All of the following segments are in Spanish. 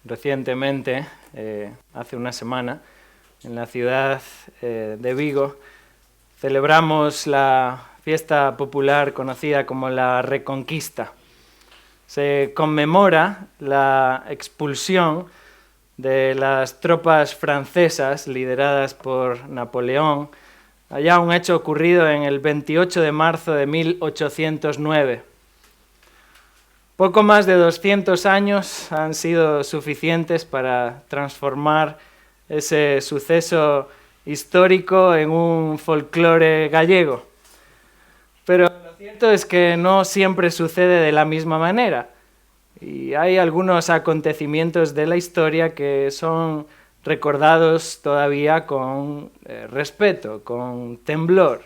recientemente, hace una semana, en la ciudad de Vigo, celebramos la fiesta popular conocida como la Reconquista. Se conmemora la expulsión de las tropas francesas lideradas por Napoleón, allá un hecho ocurrido en el 28 de marzo de 1809. Poco más de 200 años han sido suficientes para transformar ese suceso histórico en un folclore gallego. Pero lo cierto es que no siempre sucede de la misma manera. Y hay algunos acontecimientos de la historia que son recordados todavía con respeto, con temblor.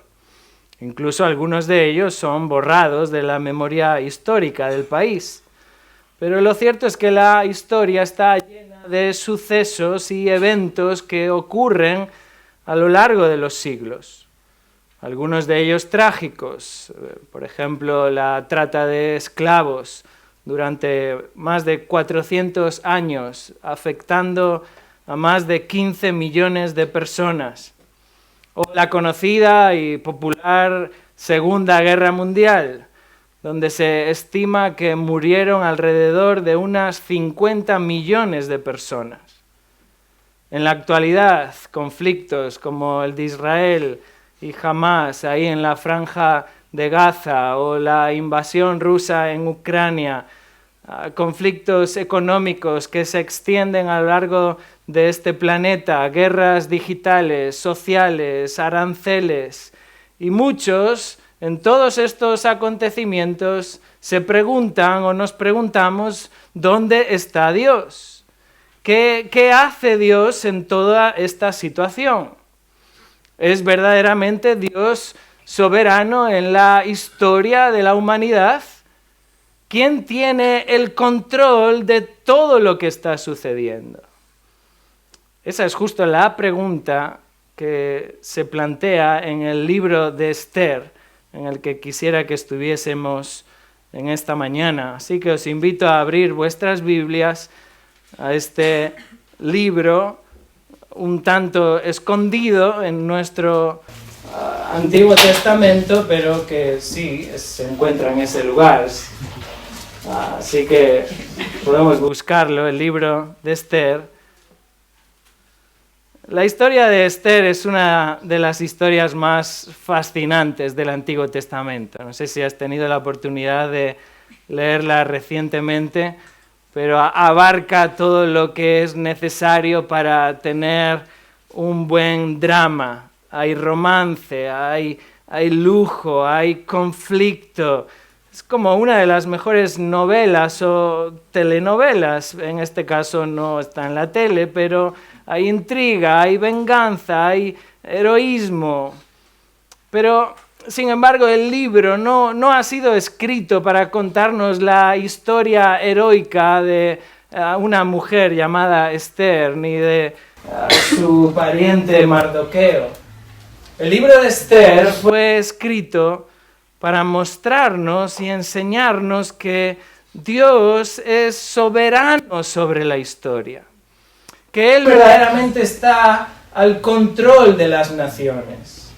Incluso algunos de ellos son borrados de la memoria histórica del país. Pero lo cierto es que la historia está llena de sucesos y eventos que ocurren a lo largo de los siglos. Algunos de ellos trágicos, por ejemplo, la trata de esclavos durante más de 400 años, afectando a más de 15 millones de personas. O la conocida y popular Segunda Guerra Mundial, donde se estima que murieron alrededor de unas 50 millones de personas. En la actualidad, conflictos como el de Israel y Hamás, ahí en la franja de Gaza, o la invasión rusa en Ucrania, conflictos económicos que se extienden a lo largo de este planeta, guerras digitales, sociales, aranceles, y muchos en todos estos acontecimientos se preguntan o nos preguntamos ¿dónde está Dios? ¿Qué hace Dios en toda esta situación? ¿Es verdaderamente Dios soberano en la historia de la humanidad? ¿Quién tiene el control de todo lo que está sucediendo? Esa es justo la pregunta que se plantea en el libro de Esther, en el que quisiera que estuviésemos en esta mañana. Así que os invito a abrir vuestras Biblias a este libro un tanto escondido en nuestro Antiguo Testamento, pero que sí se encuentra en ese lugar. Así que podemos buscarlo, el libro de Esther. La historia de Esther es una de las historias más fascinantes del Antiguo Testamento. No sé si has tenido la oportunidad de leerla recientemente, pero abarca todo lo que es necesario para tener un buen drama. Hay romance, hay lujo, hay conflicto. Es como una de las mejores novelas o telenovelas. En este caso no está en la tele, pero hay intriga, hay venganza, hay heroísmo. Pero, sin embargo, el libro no ha sido escrito para contarnos la historia heroica de una mujer llamada Esther, ni de su pariente Mardoqueo. El libro de Esther fue escrito para mostrarnos y enseñarnos que Dios es soberano sobre la historia, que Él verdaderamente está al control de las naciones.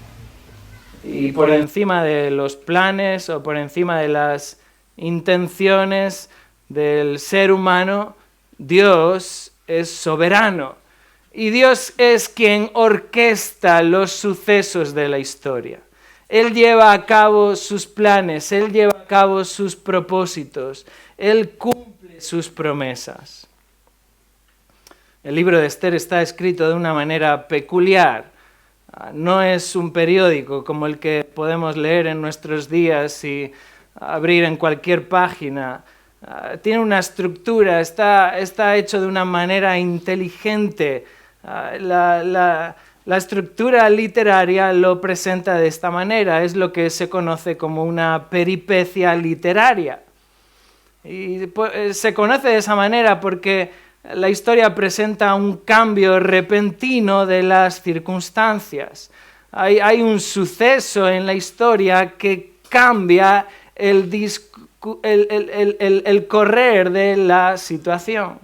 Y por encima de los planes o por encima de las intenciones del ser humano, Dios es soberano. Y Dios es quien orquesta los sucesos de la historia. Él lleva a cabo sus planes, Él lleva a cabo sus propósitos, Él cumple sus promesas. El libro de Esther está escrito de una manera peculiar. No es un periódico como el que podemos leer en nuestros días y abrir en cualquier página. Tiene una estructura, está hecho de una manera inteligente. La estructura literaria lo presenta de esta manera, es lo que se conoce como una peripecia literaria. Y se conoce de esa manera porque la historia presenta un cambio repentino de las circunstancias. Hay un suceso en la historia que cambia el correr de la situación.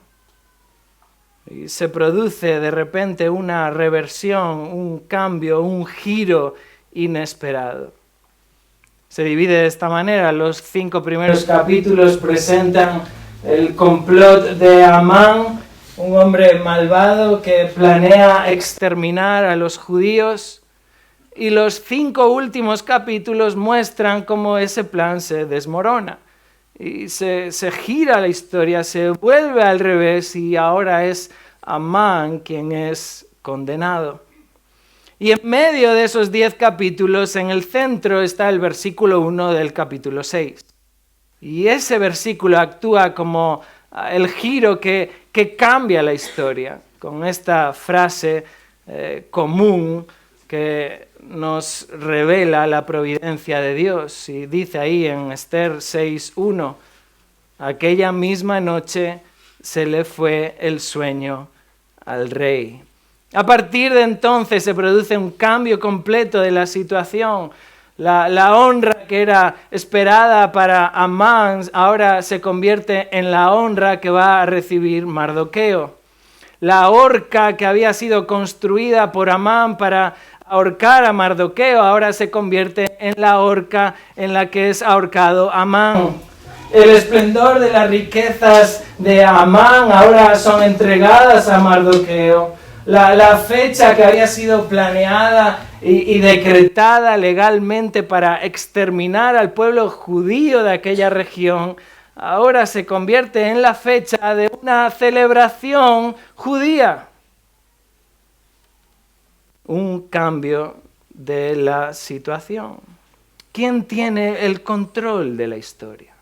Y se produce de repente una reversión, un cambio, un giro inesperado. Se divide de esta manera. Los 5 primeros capítulos presentan el complot de Amán, un hombre malvado que planea exterminar a los judíos. Y los 5 últimos capítulos muestran cómo ese plan se desmorona. Y se gira la historia, se vuelve al revés y ahora es Amán quien es condenado. Y en medio de esos 10 capítulos, en el centro está el versículo 1 del capítulo 6. Y ese versículo actúa como el giro que cambia la historia, con esta frase común que nos revela la providencia de Dios. Y dice ahí en Esther 6:1, aquella misma noche se le fue el sueño al rey. A partir de entonces se produce un cambio completo de la situación. La honra que era esperada para Amán ahora se convierte en la honra que va a recibir Mardoqueo. La horca que había sido construida por Amán para ahorcar a Mardoqueo ahora se convierte en la horca en la que es ahorcado Amán. El esplendor de las riquezas de Amán ahora son entregadas a Mardoqueo. La fecha que había sido planeada y decretada legalmente para exterminar al pueblo judío de aquella región, ahora se convierte en la fecha de una celebración judía. Un cambio de la situación. ¿Quién tiene el control de la historia?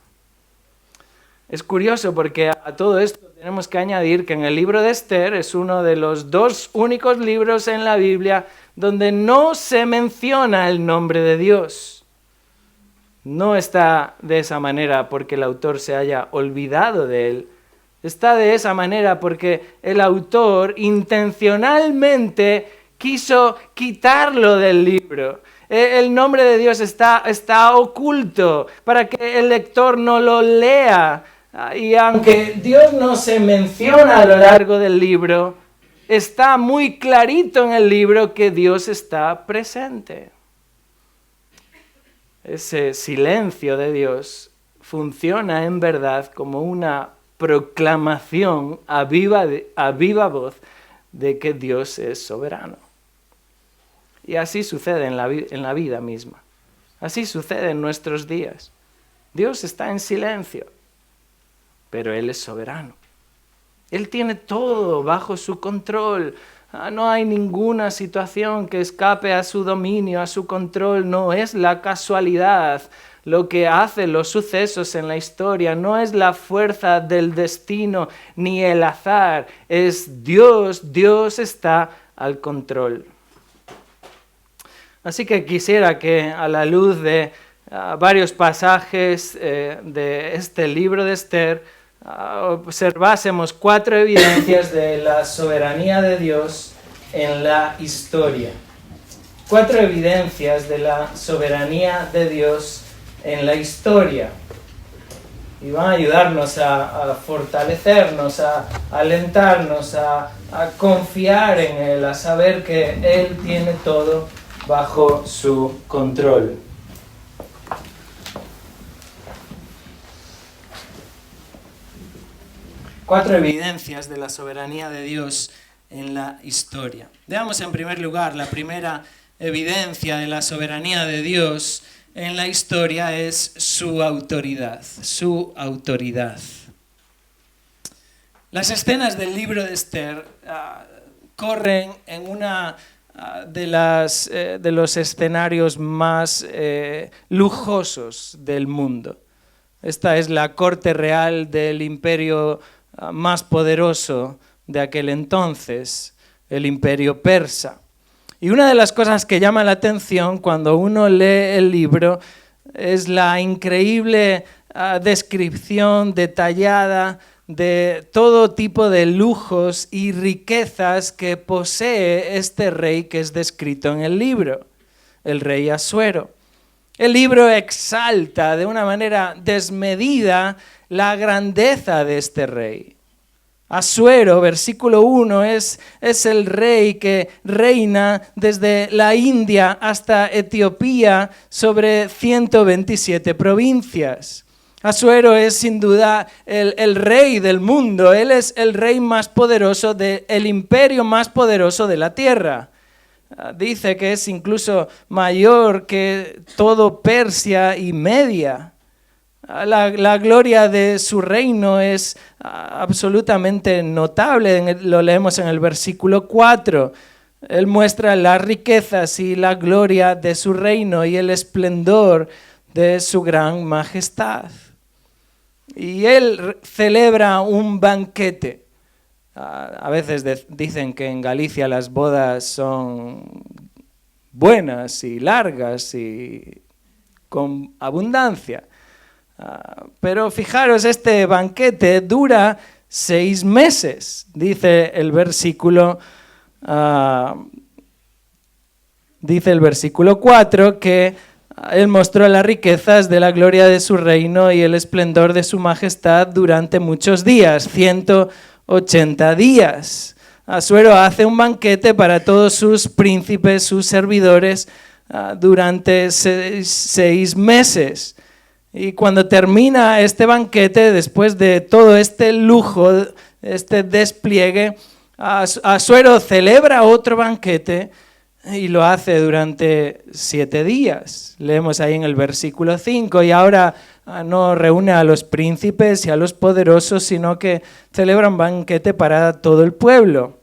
Es curioso porque a todo esto tenemos que añadir que en el libro de Esther es uno de los 2 únicos libros en la Biblia donde no se menciona el nombre de Dios. No está de esa manera porque el autor se haya olvidado de él. Está de esa manera porque el autor intencionalmente quiso quitarlo del libro. El nombre de Dios está oculto para que el lector no lo lea. Y aunque Dios no se menciona a lo largo del libro, está muy clarito en el libro que Dios está presente. Ese silencio de Dios funciona en verdad como una proclamación a viva voz de que Dios es soberano. Y así sucede en la vida misma. Así sucede en nuestros días. Dios está en silencio, pero Él es soberano. Él tiene todo bajo su control. No hay ninguna situación que escape a su dominio, a su control. No es la casualidad lo que hace los sucesos en la historia. No es la fuerza del destino ni el azar. Es Dios. Dios está al control. Así que quisiera que a la luz de varios pasajes de este libro de Esther, observásemos 4 evidencias de la soberanía de Dios en la historia. 4 evidencias de la soberanía de Dios en la historia. Y van a ayudarnos a fortalecernos, a alentarnos, a confiar en Él, a saber que Él tiene todo bajo su control. Cuatro evidencias de la soberanía de Dios en la historia. Veamos en primer lugar, la primera evidencia de la soberanía de Dios en la historia es su autoridad, su autoridad. Las escenas del libro de Esther corren en una de los escenarios más lujosos del mundo. Esta es la corte real del imperio más poderoso de aquel entonces, el imperio persa. Y una de las cosas que llama la atención cuando uno lee el libro es la increíble descripción detallada de todo tipo de lujos y riquezas que posee este rey que es descrito en el libro, el rey Asuero. El libro exalta de una manera desmedida la grandeza de este rey. Asuero, versículo 1, es el rey que reina desde la India hasta Etiopía sobre 127 provincias. Asuero es sin duda el rey del mundo. Él es el rey más poderoso, el imperio más poderoso de la tierra. Dice que es incluso mayor que todo Persia y Media. La gloria de su reino es absolutamente notable, lo leemos en el versículo 4. Él muestra las riquezas y la gloria de su reino y el esplendor de su gran majestad. Y él celebra un banquete. A veces dicen que en Galicia las bodas son buenas y largas y con abundancia. Pero fijaros, este banquete dura 6 meses, dice el versículo 4, que él mostró las riquezas de la gloria de su reino y el esplendor de su majestad durante muchos días, 180 días. Asuero hace un banquete para todos sus príncipes, sus servidores, durante 6 meses. Y cuando termina este banquete, después de todo este lujo, este despliegue, Asuero celebra otro banquete y lo hace durante 7 días. Leemos ahí en el versículo 5, y ahora no reúne a los príncipes y a los poderosos, sino que celebra un banquete para todo el pueblo.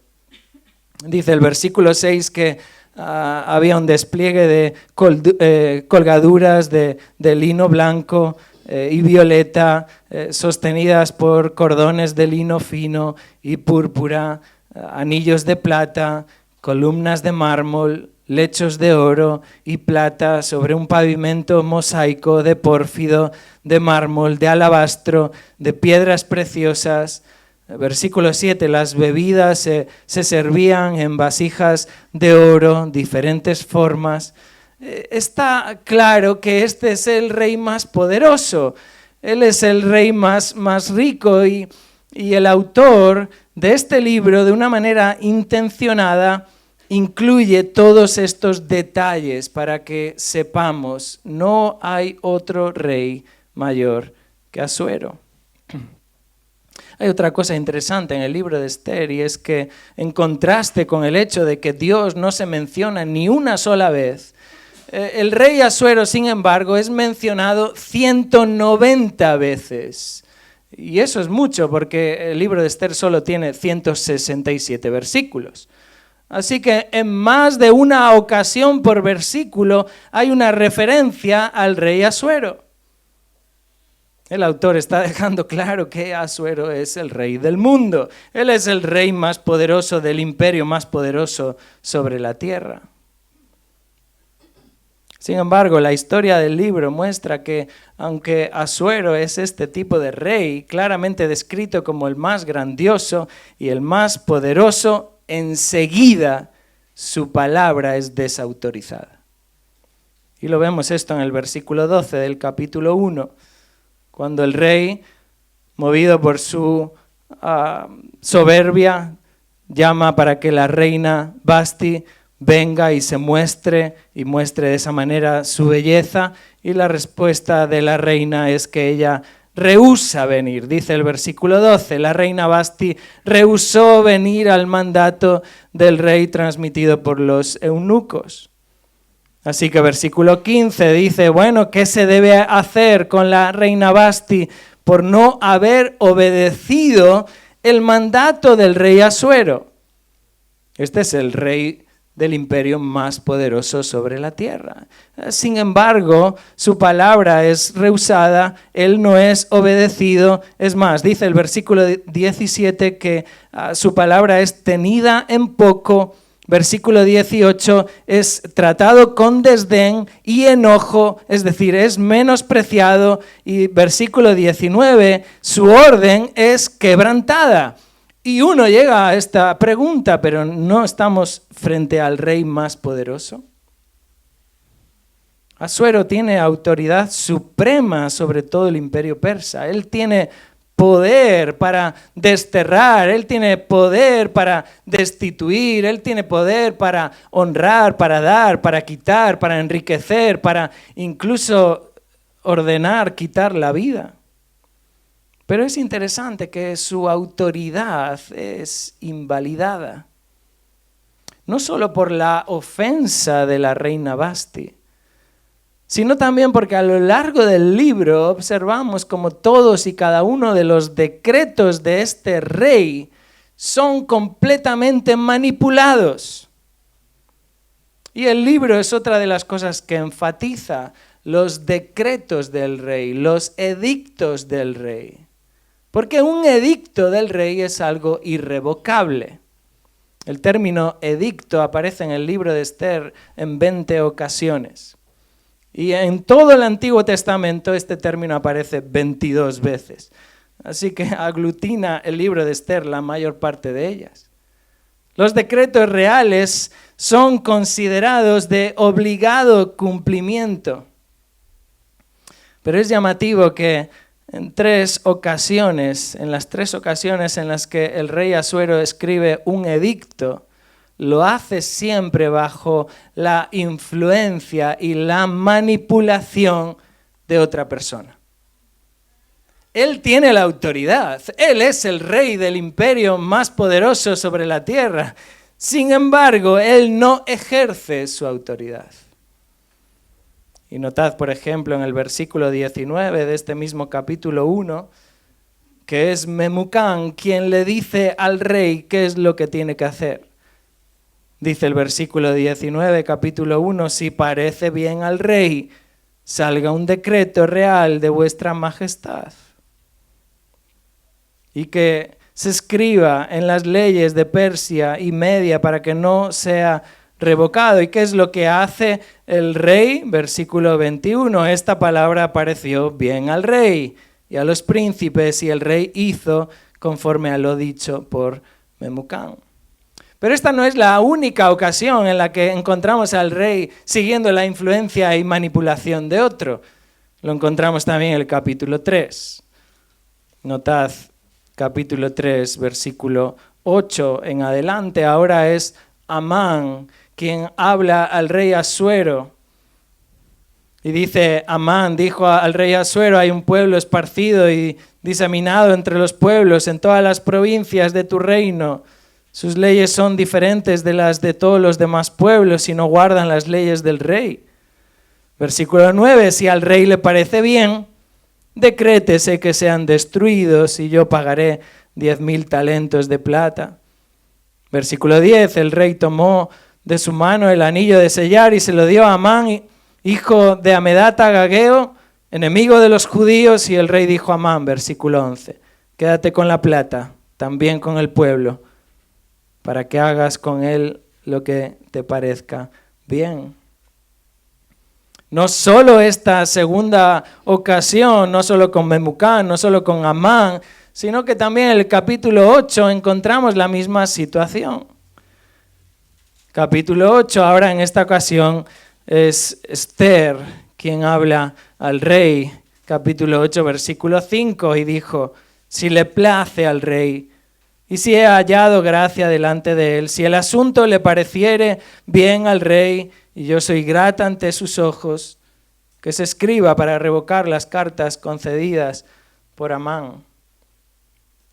Dice el versículo 6 que había un despliegue de colgaduras de lino blanco y violeta, sostenidas por cordones de lino fino y púrpura, anillos de plata, columnas de mármol, lechos de oro y plata sobre un pavimento mosaico de pórfido, de mármol, de alabastro, de piedras preciosas. Versículo 7, las bebidas se servían en vasijas de oro, diferentes formas. Está claro que este es el rey más poderoso. Él es el rey más rico y el autor de este libro, de una manera intencionada, incluye todos estos detalles para que sepamos, no hay otro rey mayor que Asuero. Hay otra cosa interesante en el libro de Esther, y es que, en contraste con el hecho de que Dios no se menciona ni una sola vez, el rey Asuero, sin embargo, es mencionado 190 veces. Y eso es mucho, porque el libro de Esther solo tiene 167 versículos. Así que en más de una ocasión por versículo hay una referencia al rey Asuero. El autor está dejando claro que Asuero es el rey del mundo. Él es el rey más poderoso del imperio más poderoso sobre la tierra. Sin embargo, la historia del libro muestra que, aunque Asuero es este tipo de rey, claramente descrito como el más grandioso y el más poderoso, enseguida su palabra es desautorizada. Y lo vemos esto en el versículo 12 del capítulo 1. Cuando el rey, movido por su soberbia, llama para que la reina Vasti venga y se muestre de esa manera su belleza, y la respuesta de la reina es que ella rehúsa venir. Dice el versículo 12, la reina Vasti rehusó venir al mandato del rey transmitido por los eunucos. Así que versículo 15 dice, bueno, ¿qué se debe hacer con la reina Vasti por no haber obedecido el mandato del rey Asuero? Este es el rey del imperio más poderoso sobre la tierra. Sin embargo, su palabra es rehusada, él no es obedecido. Es más, dice el versículo 17 que su palabra es tenida en poco. Versículo 18, es tratado con desdén y enojo, es decir, es menospreciado. Y versículo 19, su orden es quebrantada. Y uno llega a esta pregunta, pero ¿no estamos frente al rey más poderoso? Asuero tiene autoridad suprema sobre todo el imperio persa. Él tiene poder para desterrar, Él tiene poder para destituir, Él tiene poder para honrar, para dar, para quitar, para enriquecer, para incluso ordenar, quitar la vida. Pero es interesante que su autoridad es invalidada, no solo por la ofensa de la reina Vasti, sino también porque a lo largo del libro observamos como todos y cada uno de los decretos de este rey son completamente manipulados. Y el libro es otra de las cosas que enfatiza: los decretos del rey, los edictos del rey. Porque un edicto del rey es algo irrevocable. El término edicto aparece en el libro de Esther en 20 ocasiones. Y en todo el Antiguo Testamento este término aparece 22 veces. Así que aglutina el libro de Esther la mayor parte de ellas. Los decretos reales son considerados de obligado cumplimiento. Pero es llamativo que en las tres ocasiones en las que el rey Asuero escribe un edicto, lo hace siempre bajo la influencia y la manipulación de otra persona. Él tiene la autoridad, él es el rey del imperio más poderoso sobre la tierra. Sin embargo, él no ejerce su autoridad. Y notad, por ejemplo, en el versículo 19 de este mismo capítulo 1, que es Memucán quien le dice al rey qué es lo que tiene que hacer. Dice el versículo 19, capítulo 1, si parece bien al rey, salga un decreto real de vuestra majestad. Y que se escriba en las leyes de Persia y Media para que no sea revocado. ¿Y qué es lo que hace el rey? Versículo 21, esta palabra pareció bien al rey y a los príncipes, y el rey hizo conforme a lo dicho por Memucán. Pero esta no es la única ocasión en la que encontramos al rey siguiendo la influencia y manipulación de otro. Lo encontramos también en el capítulo 3. Notad, capítulo 3, versículo 8 en adelante. Ahora es Amán quien habla al rey Asuero. Y dice, Amán dijo al rey Asuero, hay un pueblo esparcido y diseminado entre los pueblos en todas las provincias de tu reino. Sus leyes son diferentes de las de todos los demás pueblos y no guardan las leyes del rey. Versículo 9, si al rey le parece bien, decrétese que sean destruidos y yo pagaré 10,000 talentos de plata. Versículo 10, el rey tomó de su mano el anillo de sellar y se lo dio a Amán, hijo de Amedata Agageo, enemigo de los judíos, y el rey dijo a Amán, versículo 11, quédate con la plata, también con el pueblo, para que hagas con él lo que te parezca bien. No solo esta segunda ocasión, no solo con Memucán, no solo con Amán, sino que también en el capítulo 8 encontramos la misma situación. Capítulo 8, ahora en esta ocasión es Esther quien habla al rey. Capítulo 8, versículo 5, y dijo, si le place al rey, y si he hallado gracia delante de él, si el asunto le pareciere bien al rey, y yo soy grata ante sus ojos, que se escriba para revocar las cartas concedidas por Amán.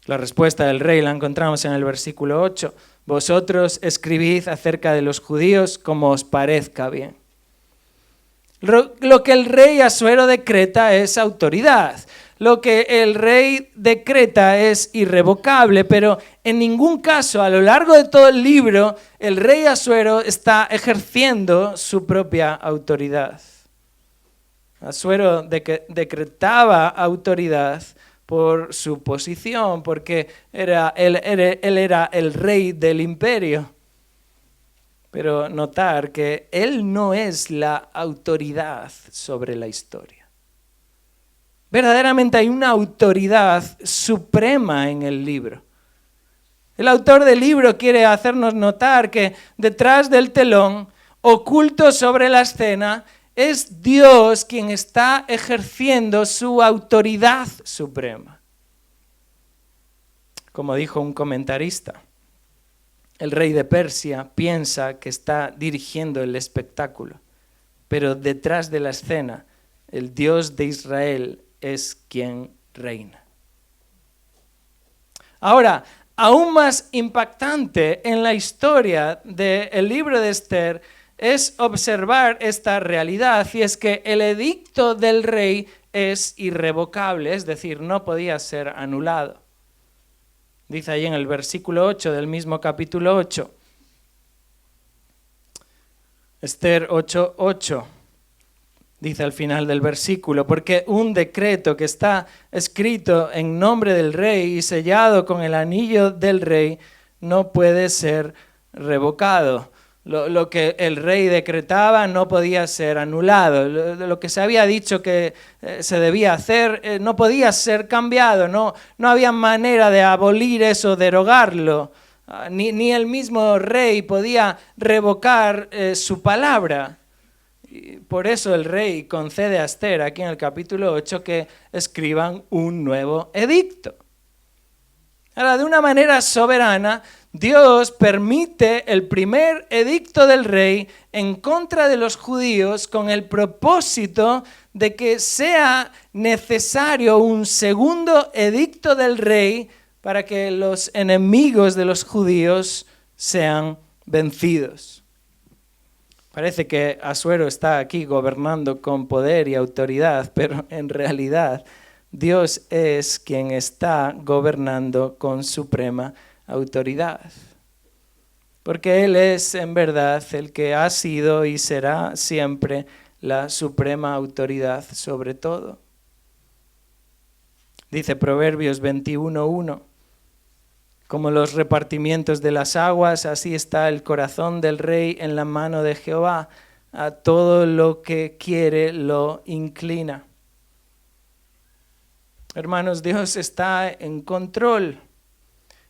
La respuesta del rey la encontramos en el versículo 8. Vosotros escribid acerca de los judíos como os parezca bien. Lo que el rey Asuero decreta es autoridad. Lo que el rey decreta es irrevocable, pero en ningún caso, a lo largo de todo el libro, el rey Asuero está ejerciendo su propia autoridad. Asuero decretaba autoridad por su posición, porque él era el rey del imperio. Pero notar que él no es la autoridad sobre la historia. Verdaderamente hay una autoridad suprema en el libro. El autor del libro quiere hacernos notar que detrás del telón, oculto sobre la escena, es Dios quien está ejerciendo su autoridad suprema. como dijo un comentarista. El rey de Persia piensa que está dirigiendo el espectáculo, pero detrás de la escena, el Dios de Israel es quien reina. Ahora, aún más impactante en la historia del libro de Esther es observar esta realidad, y es que el edicto del rey es irrevocable, es decir, no podía ser anulado. Dice ahí en el versículo 8 del mismo capítulo 8, Esther 8:8. Dice al final del versículo, porque un decreto que está escrito en nombre del rey y sellado con el anillo del rey no puede ser revocado. Lo que el rey decretaba no podía ser anulado. Lo que se había dicho que se debía hacer no podía ser cambiado. No había manera de abolir eso, derogarlo. Ni el mismo rey podía revocar su palabra. Y por eso el rey concede a Esther, aquí en el capítulo 8, que escriban un nuevo edicto. Ahora, de una manera soberana, Dios permite el primer edicto del rey en contra de los judíos con el propósito de que sea necesario un segundo edicto del rey para que los enemigos de los judíos sean vencidos. Parece que Asuero está aquí gobernando con poder y autoridad, pero en realidad Dios es quien está gobernando con suprema autoridad. Porque Él es en verdad el que ha sido y será siempre la suprema autoridad sobre todo. Dice Proverbios 21:1. Como los repartimientos de las aguas, así está el corazón del rey en la mano de Jehová. A todo lo que quiere lo inclina. Hermanos, Dios está en control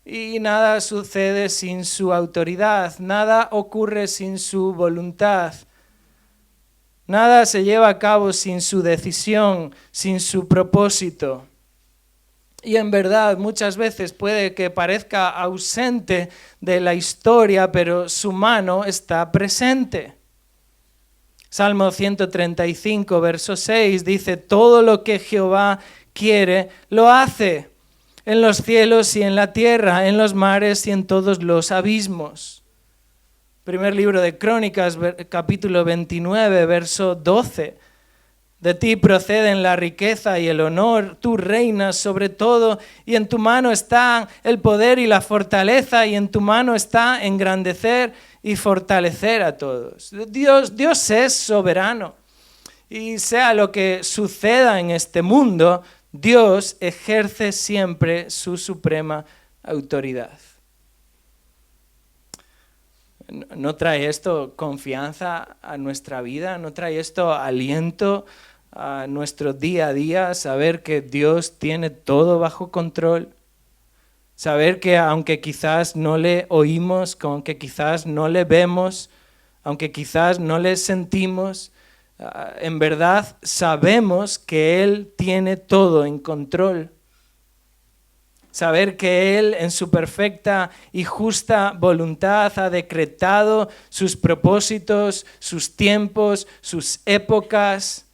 y nada sucede sin su autoridad, nada ocurre sin su voluntad. Nada se lleva a cabo sin su decisión, sin su propósito. Y en verdad muchas veces puede que parezca ausente de la historia, pero su mano está presente. Salmo 135, verso 6 dice, todo lo que Jehová quiere, lo hace, en los cielos y en la tierra, en los mares y en todos los abismos. Primer libro de Crónicas, capítulo 29, verso 12. De ti proceden la riqueza y el honor, tú reinas sobre todo, y en tu mano está el poder y la fortaleza, y en tu mano está engrandecer y fortalecer a todos. Dios es soberano, y sea lo que suceda en este mundo, Dios ejerce siempre su suprema autoridad. ¿No trae esto confianza a nuestra vida? ¿No trae esto aliento a nuestro día a día? Saber que Dios tiene todo bajo control. Saber que aunque quizás no le oímos, aunque quizás no le vemos, aunque quizás no le sentimos, en verdad sabemos que Él tiene todo en control. Saber que Él en su perfecta y justa voluntad ha decretado sus propósitos, sus tiempos, sus épocas,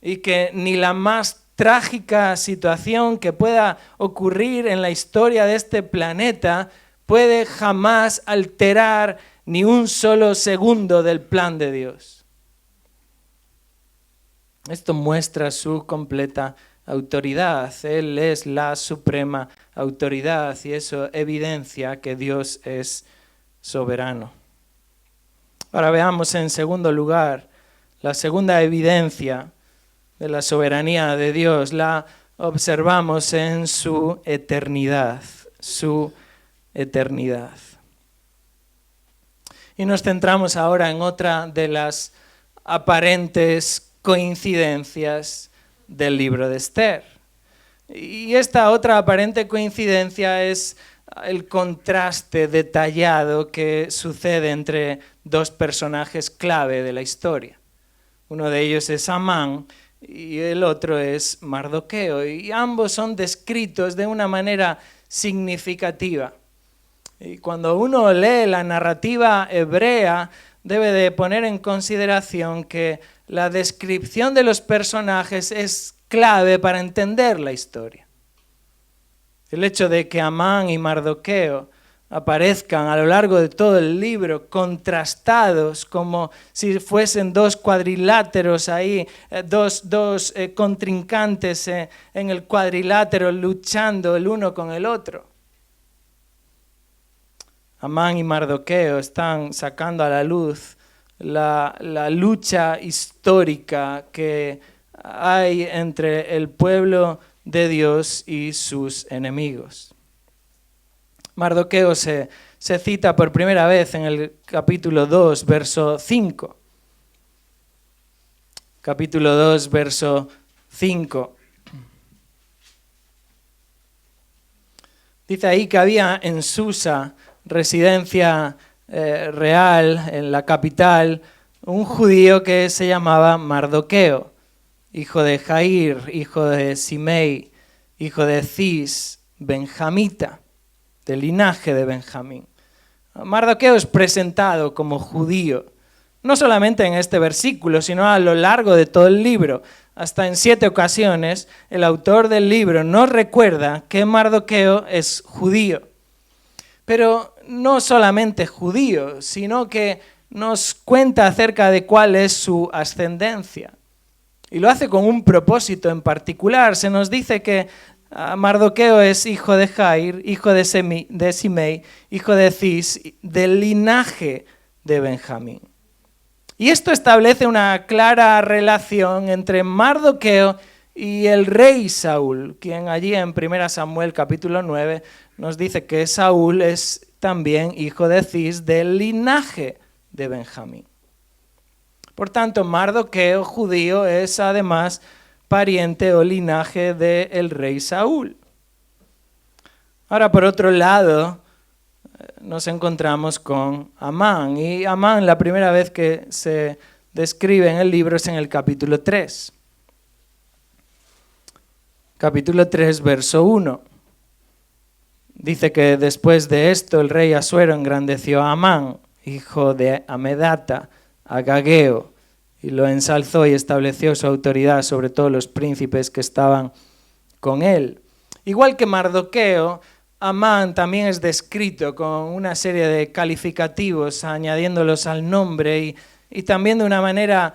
y que ni la más trágica situación que pueda ocurrir en la historia de este planeta puede jamás alterar ni un solo segundo del plan de Dios. Esto muestra su completa autoridad. Él es la suprema autoridad y eso evidencia que Dios es soberano. Ahora veamos en segundo lugar la segunda evidencia de la soberanía de Dios. La observamos en su eternidad, su eternidad. Y nos centramos ahora en otra de las aparentes coincidencias del libro de Esther. Y esta otra aparente coincidencia es el contraste detallado que sucede entre dos personajes clave de la historia. Uno de ellos es Amán y el otro es Mardoqueo, y ambos son descritos de una manera significativa. Y cuando uno lee la narrativa hebrea, debe de poner en consideración que la descripción de los personajes es clave para entender la historia. El hecho de que Amán y Mardoqueo aparezcan a lo largo de todo el libro contrastados como si fuesen dos cuadriláteros ahí, dos contrincantes en el cuadrilátero luchando el uno con el otro. Amán y Mardoqueo están sacando a la luz la lucha histórica que hay entre el pueblo de Dios y sus enemigos. Mardoqueo se cita por primera vez en el capítulo 2, verso 5. Capítulo 2, verso 5. Dice ahí que había en Susa, residencia real, en la capital, un judío que se llamaba Mardoqueo, hijo de Jair, hijo de Simei, hijo de Cis, benjamita, del linaje de Benjamín. Mardoqueo es presentado como judío, no solamente en este versículo, sino a lo largo de todo el libro. Hasta en 7 ocasiones el autor del libro nos recuerda que Mardoqueo es judío. Pero no solamente judío, sino que nos cuenta acerca de cuál es su ascendencia. Y lo hace con un propósito en particular. Se nos dice que Mardoqueo es hijo de Jair, hijo de Simei, hijo de Cis, del linaje de Benjamín. Y esto establece una clara relación entre Mardoqueo y el rey Saúl, quien allí en 1 Samuel capítulo 9 nos dice que Saúl es también hijo de Cis, del linaje de Benjamín. Por tanto, Mardoqueo, judío, es además pariente o linaje del rey Saúl. Ahora, por otro lado, nos encontramos con Amán. Y Amán, la primera vez que se describe en el libro es en el capítulo 3. Capítulo 3, verso 1. Dice que después de esto el rey Asuero engrandeció a Amán, hijo de Amedata, agageo, y lo ensalzó y estableció su autoridad sobre todos los príncipes que estaban con él. Igual que Mardoqueo, Amán también es descrito con una serie de calificativos, añadiéndolos al nombre y también de una manera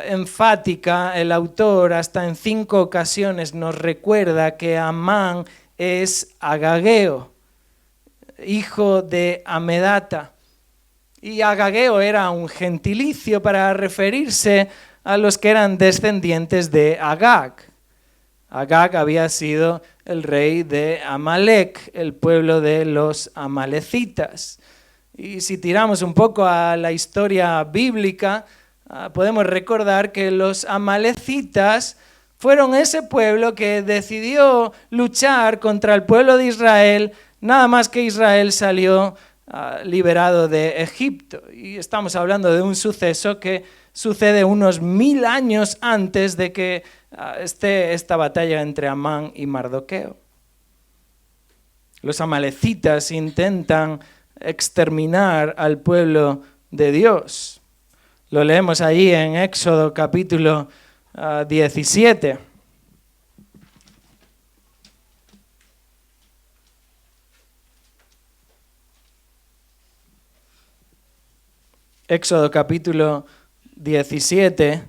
enfática. El autor hasta en 5 ocasiones nos recuerda que Amán es agageo, hijo de Amedata. Y agageo era un gentilicio para referirse a los que eran descendientes de Agag. Agag había sido el rey de Amalek, el pueblo de los amalecitas. Y si tiramos un poco a la historia bíblica, podemos recordar que los amalecitas fueron ese pueblo que decidió luchar contra el pueblo de Israel, nada más que Israel salió liberado de Egipto. Y estamos hablando de un suceso que sucede unos 1000 años antes de que esté esta batalla entre Amán y Mardoqueo. Los amalecitas intentan exterminar al pueblo de Dios. Lo leemos allí en Éxodo capítulo 17. Éxodo capítulo 17,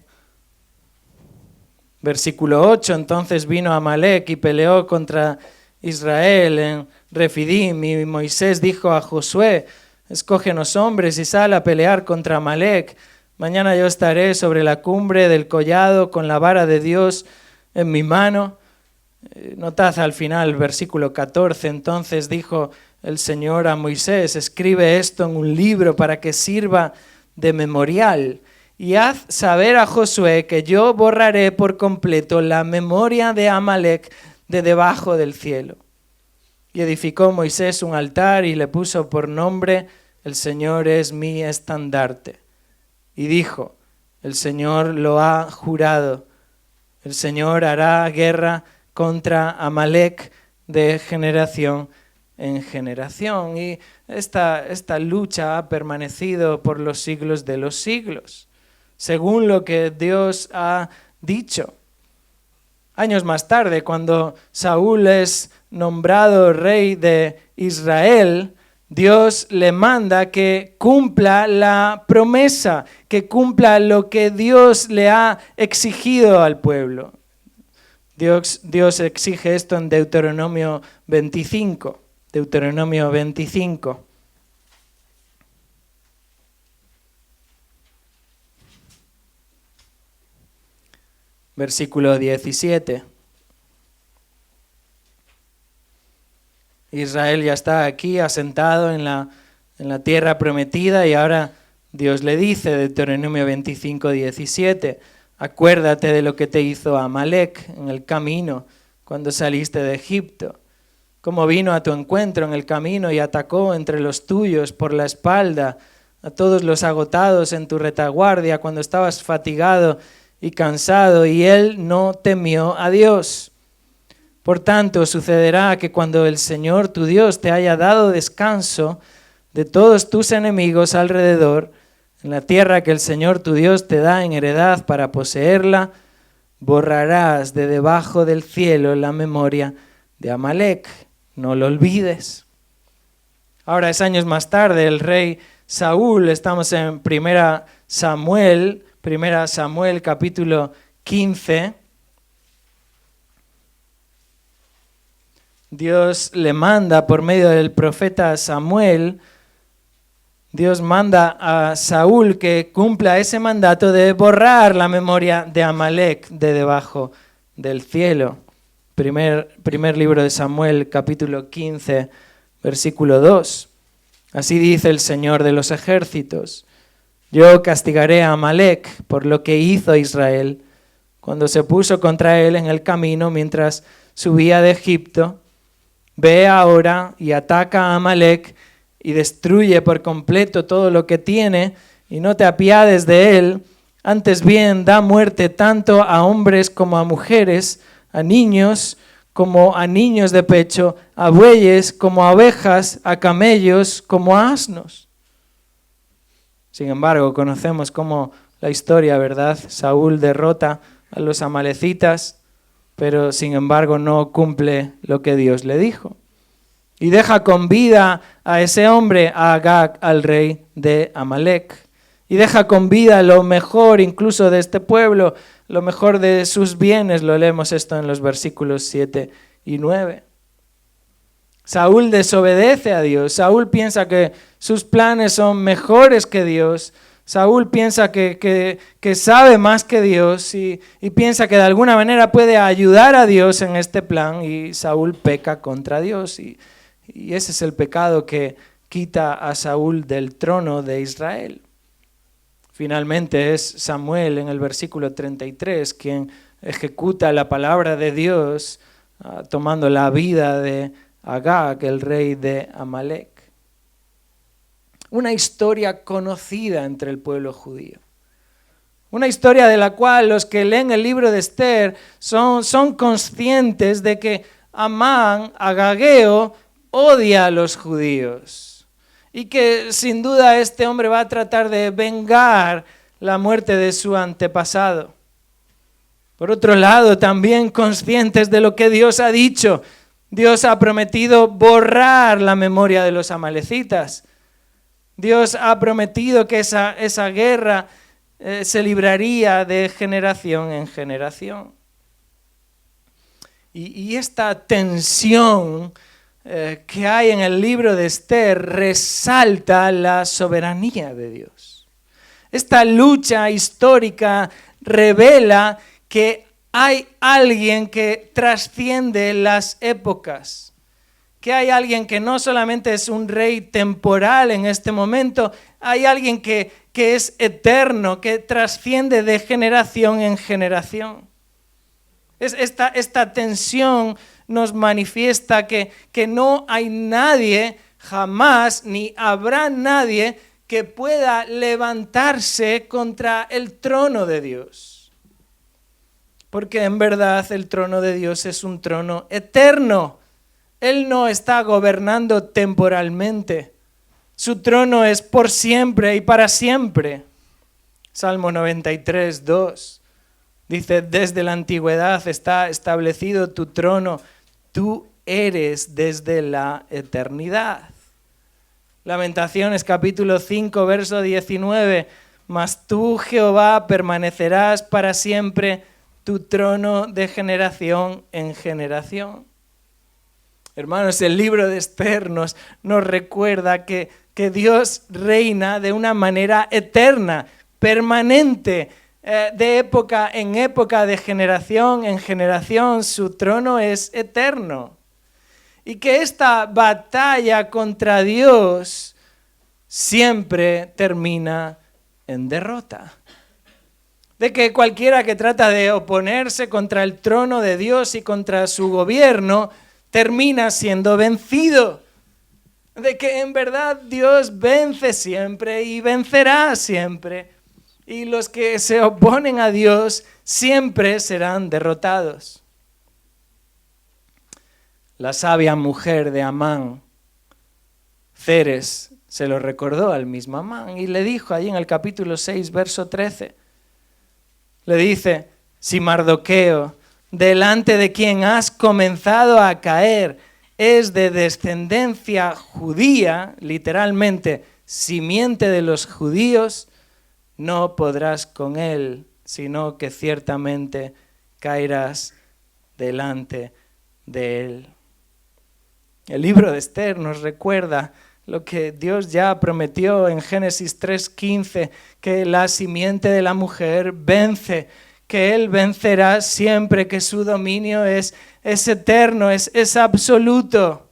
versículo 8. Entonces vino Amalek y peleó contra Israel en Refidim, y Moisés dijo a Josué: escógenos hombres y sal a pelear contra Amalek. Mañana yo estaré sobre la cumbre del collado con la vara de Dios en mi mano. Notad al final, versículo 14. Entonces dijo el Señor a Moisés: escribe esto en un libro para que sirva de memorial, y haz saber a Josué que yo borraré por completo la memoria de Amalek de debajo del cielo. Y edificó Moisés un altar y le puso por nombre: el Señor es mi estandarte. Y dijo: el Señor lo ha jurado, el Señor hará guerra contra Amalek de generación en generación. Y esta lucha ha permanecido por los siglos de los siglos, según lo que Dios ha dicho. Años más tarde, cuando Saúl es nombrado rey de Israel, Dios le manda que cumpla la promesa, que cumpla lo que Dios le ha exigido al pueblo. Dios exige esto en Deuteronomio 25. Deuteronomio 25. Versículo 17. Israel ya está aquí asentado en la tierra prometida y ahora Dios le dice, Deuteronomio 25, 17, acuérdate de lo que te hizo Amalec en el camino cuando saliste de Egipto, cómo vino a tu encuentro en el camino y atacó entre los tuyos por la espalda a todos los agotados en tu retaguardia cuando estabas fatigado y cansado, y él no temió a Dios. Por tanto, sucederá que cuando el Señor tu Dios te haya dado descanso de todos tus enemigos alrededor, en la tierra que el Señor tu Dios te da en heredad para poseerla, borrarás de debajo del cielo la memoria de Amalec. No lo olvides. Ahora es años más tarde, el rey Saúl, estamos en 1 Samuel capítulo 15. Dios le manda por medio del profeta Samuel, Dios manda a Saúl que cumpla ese mandato de borrar la memoria de Amalec de debajo del cielo. Primer libro de Samuel, capítulo 15, versículo 2. Así dice el Señor de los ejércitos: yo castigaré a Amalec por lo que hizo Israel cuando se puso contra él en el camino mientras subía de Egipto. Ve ahora y ataca a Amalec y destruye por completo todo lo que tiene y no te apiades de él. Antes bien, da muerte tanto a hombres como a mujeres, a niños como a niños de pecho, a bueyes como a ovejas, a camellos como a asnos. Sin embargo, conocemos cómo la historia, ¿verdad? Saúl derrota a los amalecitas, pero sin embargo no cumple lo que Dios le dijo. Y deja con vida a ese hombre, a Agag, al rey de Amalec. Y deja con vida lo mejor incluso de este pueblo, lo mejor de sus bienes. Lo leemos esto en los versículos 7 y 9. Saúl desobedece a Dios. Saúl piensa que sus planes son mejores que Dios. Saúl piensa que sabe más que Dios y piensa que de alguna manera puede ayudar a Dios en este plan, y Saúl peca contra Dios y ese es el pecado que quita a Saúl del trono de Israel. Finalmente es Samuel en el versículo 33 quien ejecuta la palabra de Dios tomando la vida de Agag, el rey de Amalec. Una historia conocida entre el pueblo judío. Una historia de la cual los que leen el libro de Esther son conscientes de que Amán, Agageo, odia a los judíos. Y que sin duda este hombre va a tratar de vengar la muerte de su antepasado. Por otro lado, también conscientes de lo que Dios ha dicho. Dios ha prometido borrar la memoria de los amalecitas. Dios ha prometido que esa guerra se libraría de generación en generación. Y esta tensión que hay en el libro de Esther resalta la soberanía de Dios. Esta lucha histórica revela que hay alguien que trasciende las épocas. Que hay alguien que no solamente es un rey temporal en este momento, hay alguien que es eterno, que trasciende de generación en generación. Esta tensión nos manifiesta que no hay nadie, jamás, ni habrá nadie que pueda levantarse contra el trono de Dios. Porque en verdad el trono de Dios es un trono eterno. Él no está gobernando temporalmente. Su trono es por siempre y para siempre. Salmo 93, 2. Dice, desde la antigüedad está establecido tu trono. Tú eres desde la eternidad. Lamentaciones capítulo 5, verso 19. Mas tú, Jehová, permanecerás para siempre, tu trono de generación en generación. Hermanos, el libro de Esther nos recuerda que Dios reina de una manera eterna, permanente, de época en época, de generación en generación. Su trono es eterno. Y que esta batalla contra Dios siempre termina en derrota. De que cualquiera que trata de oponerse contra el trono de Dios y contra su gobierno termina siendo vencido. De que en verdad Dios vence siempre y vencerá siempre. Y los que se oponen a Dios siempre serán derrotados. La sabia mujer de Amán, Ceres, se lo recordó al mismo Amán y le dijo allí en el capítulo 6, verso 13, le dice, si Mardoqueo, delante de quien has comenzado a caer, es de descendencia judía, literalmente, simiente de los judíos, no podrás con él, sino que ciertamente caerás delante de él. El libro de Esther nos recuerda lo que Dios ya prometió en Génesis 3:15, que la simiente de la mujer vence, que Él vencerá siempre, que su dominio es eterno, es absoluto,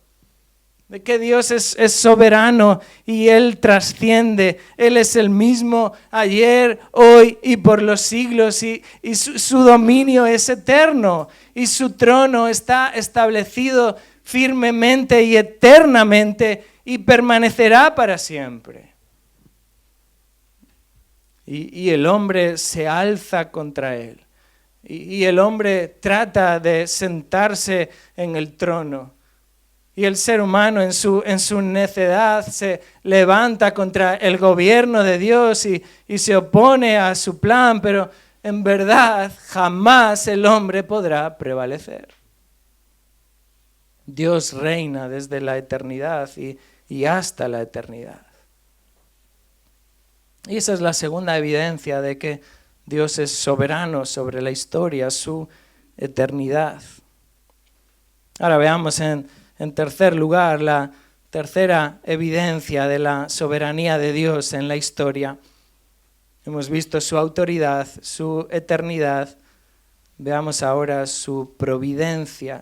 de que Dios es soberano y Él trasciende. Él es el mismo ayer, hoy y por los siglos, y su dominio es eterno y su trono está establecido firmemente y eternamente y permanecerá para siempre. Y el hombre se alza contra él. Y el hombre trata de sentarse en el trono. Y el ser humano en su necedad se levanta contra el gobierno de Dios y se opone a su plan, pero en verdad jamás el hombre podrá prevalecer. Dios reina desde la eternidad y hasta la eternidad. Y esa es la segunda evidencia de que Dios es soberano sobre la historia, su eternidad. Ahora veamos en tercer lugar la tercera evidencia de la soberanía de Dios en la historia. Hemos visto su autoridad, su eternidad. Veamos ahora su providencia,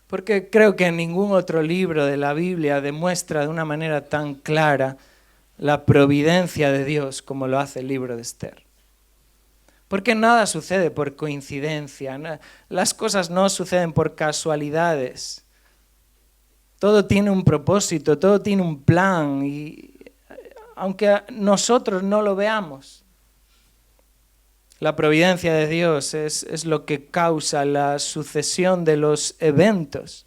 Porque creo que ningún otro libro de la Biblia demuestra de una manera tan clara la providencia de Dios como lo hace el libro de Esther. Porque nada sucede por coincidencia, las cosas no suceden por casualidades. Todo tiene un propósito, todo tiene un plan, y aunque nosotros no lo veamos. La providencia de Dios es lo que causa la sucesión de los eventos.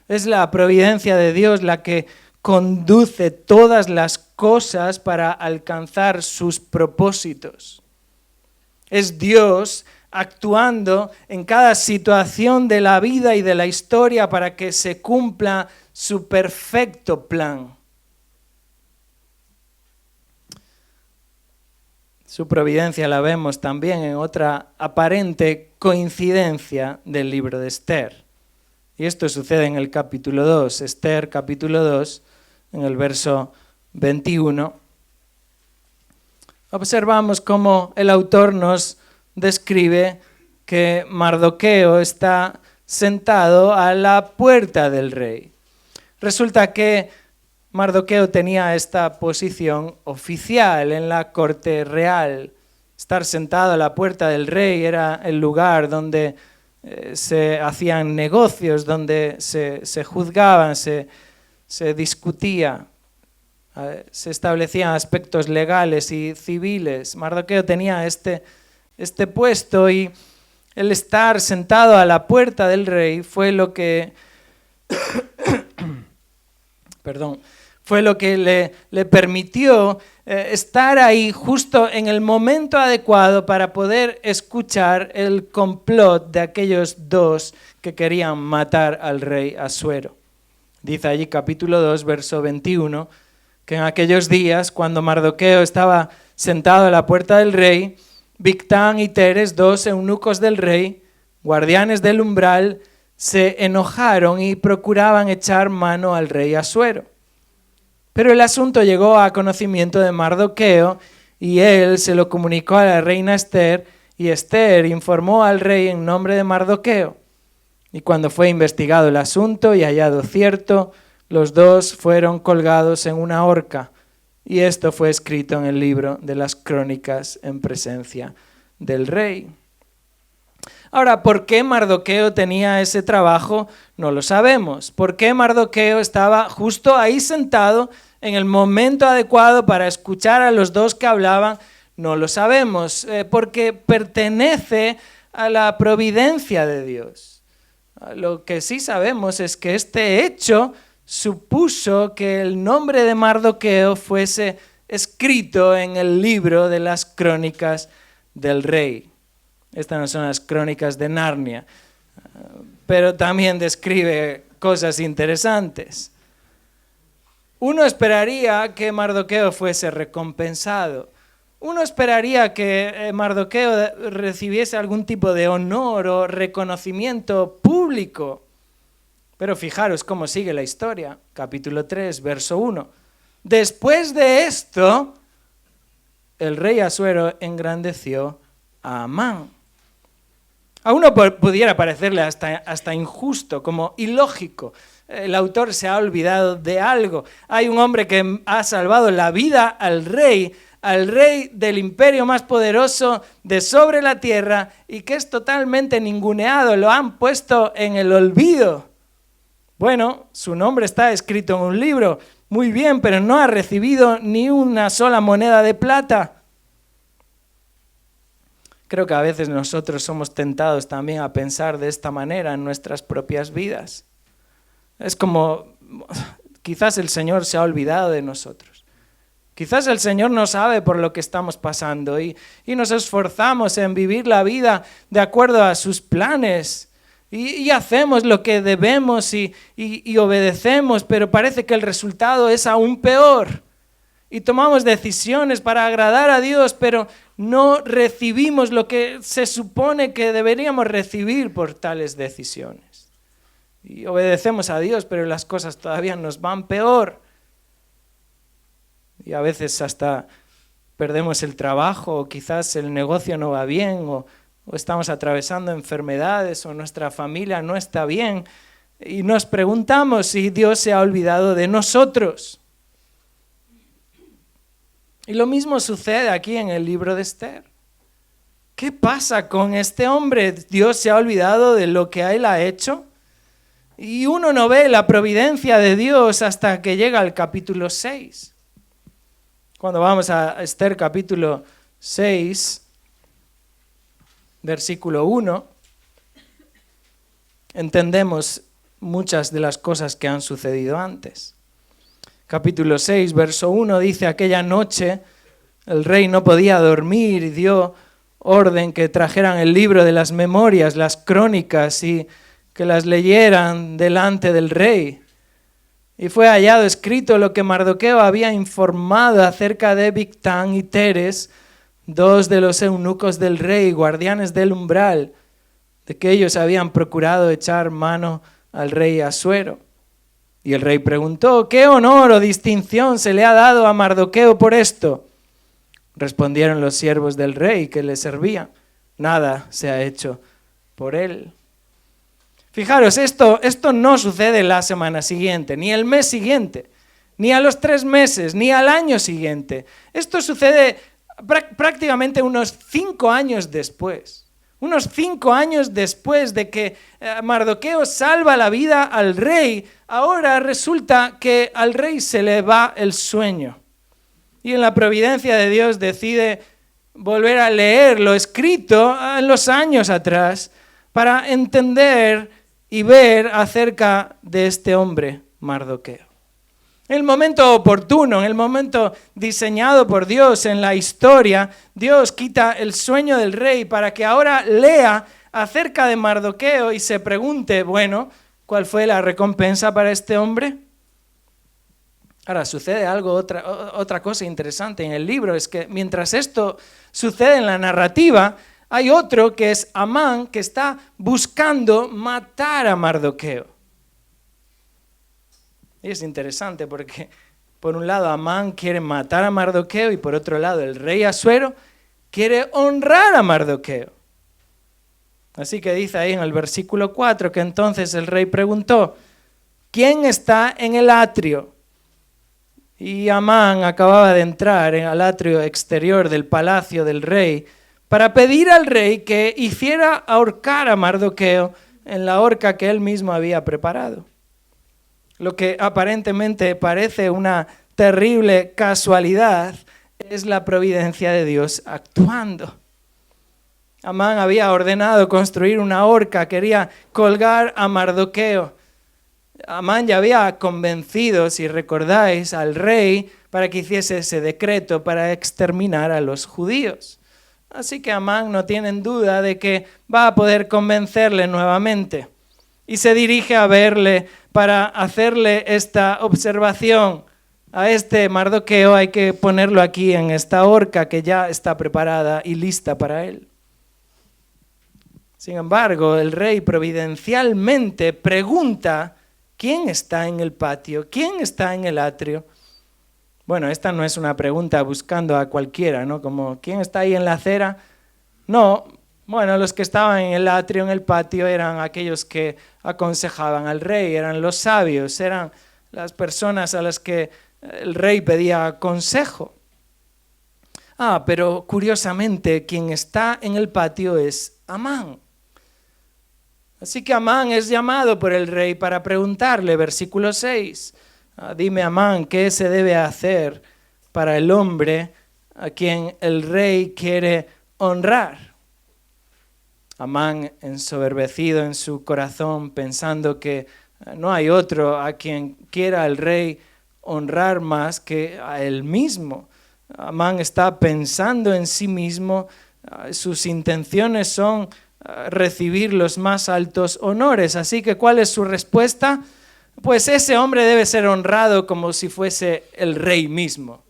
Es la providencia de Dios la que conduce todas las cosas para alcanzar sus propósitos. Es Dios actuando en cada situación de la vida y de la historia para que se cumpla su perfecto plan. Su providencia la vemos también en otra aparente coincidencia del libro de Esther. Y esto sucede en el capítulo 2, Esther capítulo 2, en el verso 21. Observamos cómo el autor nos describe que Mardoqueo está sentado a la puerta del rey. Resulta que Mardoqueo tenía esta posición oficial en la corte real. Estar sentado a la puerta del rey era el lugar donde se hacían negocios, donde se juzgaban, se discutía, se establecían aspectos legales y civiles. Mardoqueo tenía este puesto y El estar sentado a la puerta del rey fue lo que fue lo que le permitió estar ahí justo en el momento adecuado para poder escuchar el complot de aquellos dos que querían matar al rey Asuero. Dice allí capítulo 2, verso 21, que en aquellos días, cuando Mardoqueo estaba sentado a la puerta del rey, Bigtán y Teres, dos eunucos del rey, guardianes del umbral, se enojaron y procuraban echar mano al rey Asuero. Pero el asunto llegó a conocimiento de Mardoqueo y él se lo comunicó a la reina Esther, y Esther informó al rey en nombre de Mardoqueo. Y cuando fue investigado el asunto y hallado cierto, los dos fueron colgados en una horca. Y esto fue escrito en el libro de las crónicas en presencia del rey. Ahora, ¿por qué Mardoqueo tenía ese trabajo? No lo sabemos. ¿Por qué Mardoqueo estaba justo ahí sentado en el momento adecuado para escuchar a los dos que hablaban? No lo sabemos, porque pertenece a la providencia de Dios. Lo que sí sabemos es que este hecho supuso que el nombre de Mardoqueo fuese escrito en el libro de las crónicas del rey. Estas no son las crónicas de Narnia, pero también describe cosas interesantes. Uno esperaría que Mardoqueo fuese recompensado. Uno esperaría que Mardoqueo recibiese algún tipo de honor o reconocimiento público. Pero fijaros cómo sigue la historia. Capítulo 3, verso 1. Después de esto, el rey Asuero engrandeció a Amán. A uno pudiera parecerle hasta injusto, como ilógico. El autor se ha olvidado de algo. Hay un hombre que ha salvado la vida al rey del imperio más poderoso de sobre la tierra, y que es totalmente ninguneado, lo han puesto en el olvido. Bueno, su nombre está escrito en un libro, muy bien, pero no ha recibido ni una sola moneda de plata. Creo que a veces nosotros somos tentados también a pensar de esta manera en nuestras propias vidas. Es como, quizás el Señor se ha olvidado de nosotros. Quizás el Señor no sabe por lo que estamos pasando y nos esforzamos en vivir la vida de acuerdo a sus planes y hacemos lo que debemos y obedecemos, pero parece que el resultado es aún peor. Y tomamos decisiones para agradar a Dios, pero no recibimos lo que se supone que deberíamos recibir por tales decisiones. Y obedecemos a Dios, pero las cosas todavía nos van peor. Y a veces hasta perdemos el trabajo, o quizás el negocio no va bien, o estamos atravesando enfermedades, o nuestra familia no está bien. Y nos preguntamos si Dios se ha olvidado de nosotros. Y lo mismo sucede aquí en el libro de Esther. ¿Qué pasa con este hombre? ¿Dios se ha olvidado de lo que él ha hecho? Y uno no ve la providencia de Dios hasta que llega al capítulo 6. Cuando vamos a Esther capítulo 6, versículo 1, entendemos muchas de las cosas que han sucedido antes. Capítulo 6, verso 1 dice: aquella noche el rey no podía dormir y dio orden que trajeran el libro de las memorias, las crónicas, y que las leyeran delante del rey. Y fue hallado escrito lo que Mardoqueo había informado acerca de Bigtán y Teres, dos de los eunucos del rey, guardianes del umbral, de que ellos habían procurado echar mano al rey Asuero. Y el rey preguntó: ¿qué honor o distinción se le ha dado a Mardoqueo por esto? Respondieron los siervos del rey que le servían: nada se ha hecho por él. Fijaros, esto no sucede la semana siguiente, ni el mes siguiente, ni a los 3 meses, ni al año siguiente. Esto sucede prácticamente unos 5 años después. Unos 5 años después de que Mardoqueo salva la vida al rey, ahora resulta que al rey se le va el sueño. Y en la providencia de Dios decide volver a leer lo escrito en los años atrás para entender y ver acerca de este hombre, Mardoqueo. En el momento oportuno, en el momento diseñado por Dios en la historia, Dios quita el sueño del rey para que ahora lea acerca de Mardoqueo y se pregunte, bueno, ¿cuál fue la recompensa para este hombre? Ahora, sucede otra cosa interesante en el libro, es que mientras esto sucede en la narrativa, hay otro que es Amán, que está buscando matar a Mardoqueo. Y es interesante porque, por un lado, Amán quiere matar a Mardoqueo y por otro lado, el rey Asuero quiere honrar a Mardoqueo. Así que dice ahí en el versículo 4 que entonces el rey preguntó, ¿quién está en el atrio? Y Amán acababa de entrar al atrio exterior del palacio del rey para pedir al rey que hiciera ahorcar a Mardoqueo en la horca que él mismo había preparado. Lo que aparentemente parece una terrible casualidad es la providencia de Dios actuando. Amán había ordenado construir una horca, quería colgar a Mardoqueo. Amán ya había convencido, si recordáis, al rey para que hiciese ese decreto para exterminar a los judíos. Así que Amán no tiene duda de que va a poder convencerle nuevamente. Y se dirige a verle para hacerle esta observación. A este Mardoqueo hay que ponerlo aquí en esta horca que ya está preparada y lista para él. Sin embargo, el rey providencialmente pregunta, ¿quién está en el patio? ¿Quién está en el atrio? Bueno, esta no es una pregunta buscando a cualquiera, ¿no? Como, ¿quién está ahí en la acera? No. Bueno, los que estaban en el atrio, en el patio, eran aquellos que aconsejaban al rey, eran los sabios, eran las personas a las que el rey pedía consejo. Pero curiosamente, quien está en el patio es Amán. Así que Amán es llamado por el rey para preguntarle, versículo 6, dime Amán, ¿qué se debe hacer para el hombre a quien el rey quiere honrar? Amán, ensoberbecido en su corazón, pensando que no hay otro a quien quiera el rey honrar más que a él mismo. Amán está pensando en sí mismo, sus intenciones son recibir los más altos honores. Así que, ¿cuál es su respuesta? Pues ese hombre debe ser honrado como si fuese el rey mismo.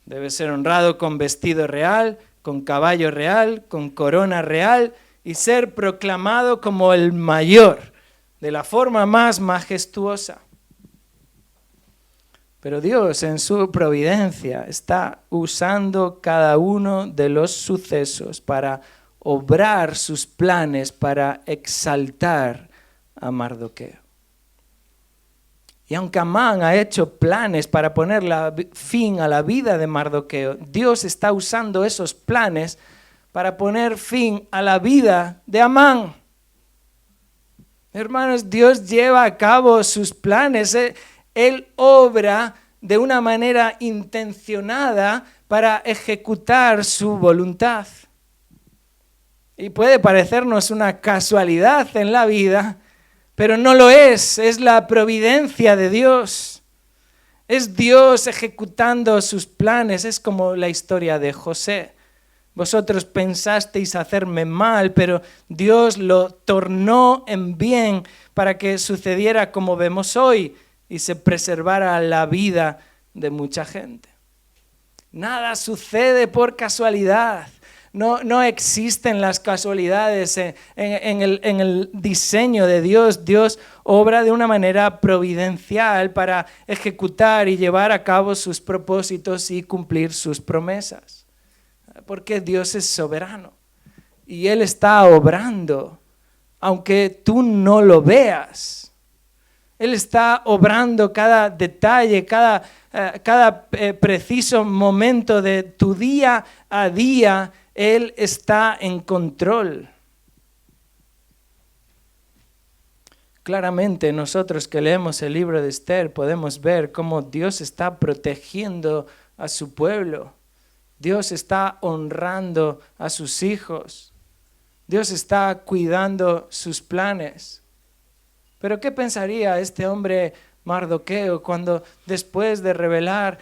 Debe ser honrado con vestido real, con caballo real, con corona real y ser proclamado como el mayor, de la forma más majestuosa. Pero Dios en su providencia está usando cada uno de los sucesos para obrar sus planes para exaltar a Mardoqueo. Y aunque Amán ha hecho planes para poner fin a la vida de Mardoqueo, Dios está usando esos planes para poner fin a la vida de Amán. Hermanos, Dios lleva a cabo sus planes. Él obra de una manera intencionada para ejecutar su voluntad. Y puede parecernos una casualidad en la vida, pero no lo es la providencia de Dios. Es Dios ejecutando sus planes, es como la historia de José. Vosotros pensasteis hacerme mal, pero Dios lo tornó en bien para que sucediera como vemos hoy y se preservara la vida de mucha gente. Nada sucede por casualidad. No existen las casualidades en el diseño de Dios. Dios obra de una manera providencial para ejecutar y llevar a cabo sus propósitos y cumplir sus promesas. Porque Dios es soberano y Él está obrando, aunque tú no lo veas. Él está obrando cada detalle, cada preciso momento de tu día a día. Él está en control. Claramente nosotros que leemos el libro de Esther podemos ver cómo Dios está protegiendo a su pueblo. Dios está honrando a sus hijos. Dios está cuidando sus planes. Pero ¿qué pensaría este hombre Mardoqueo cuando después de revelar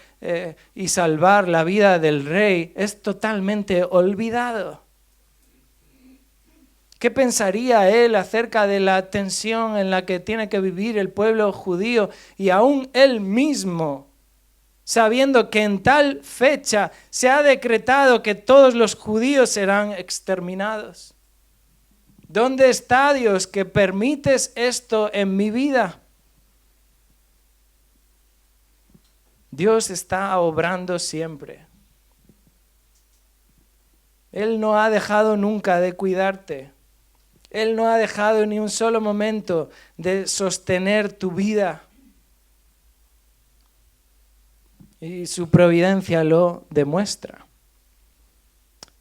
y salvar la vida del rey es totalmente olvidado? ¿Qué pensaría él acerca de la tensión en la que tiene que vivir el pueblo judío y aún él mismo, sabiendo que en tal fecha se ha decretado que todos los judíos serán exterminados? ¿Dónde está Dios que permites esto en mi vida? Dios está obrando siempre. Él no ha dejado nunca de cuidarte. Él no ha dejado ni un solo momento de sostener tu vida. Y su providencia lo demuestra.